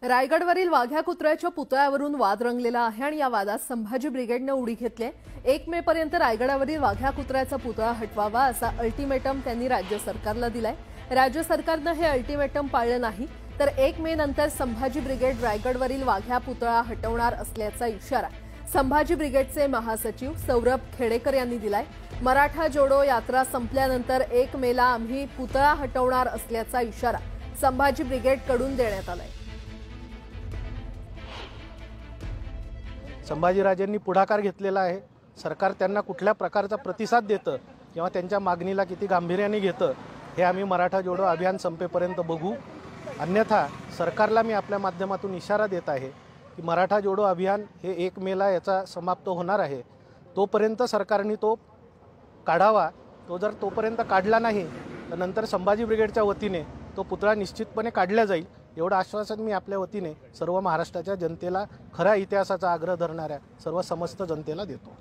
रायगडवरील वाघ्या कुत्र्याच्या पुतळ्यावरून वाद रंगलेला आहे आणि या वादात संभाजी ब्रिगेडने उडी घेतली आहे। 1 मे पर्यंत रायगडावरील वाघ्या कुत्र्याचा पुतळा हटवावा असा अल्टिमेटम त्यांनी राज्य सरकारला दिलाय। राज्य सरकारने हे अल्टिमेटम पाळलं नाही तर 1 मे नंतर संभाजी ब्रिगेड रायगडवरील वाघ्या पुतळा हटवणार असल्याचा इशारा संभाजी ब्रिगेडचे महासचिव सौरभ खेडेकर यांनी दिलाय। मराठा जोडो यात्रा संपल्यानंतर 1 मेला आम्ही पुतळा हटवणार असल्याचा इशारा संभाजी ब्रिगेडकडून देण्यात आलाय। संभाजीराजेंनी पुढाकार घेतलेला आहे। सरकार त्यांना कुठल्या प्रकारचा प्रतिसाद देतं किंवा त्यांच्या मागणीला किती गांभीर्याने घेतं हे आम्ही मराठा जोडो अभियान संपेपर्यंत बघू। अन्यथा सरकारला मी आपल्या माध्यमातून इशारा देत आहे की मराठा जोडो अभियान हे 1 मेला याचा समाप्त होणार आहे। तोपर्यंत सरकारने तो काढावा। तो जर तोपर्यंत काढला नाही तर नंतर संभाजी ब्रिगेडच्या वतीने तो पुतळा निश्चितपणे काढला जाईल एवढं आश्वासन मी आपल्या वतीने सर्व महाराष्ट्राच्या जनतेला खऱ्या इतिहासाचा आग्रह धरणाऱ्या सर्व समस्त जनतेला देतो।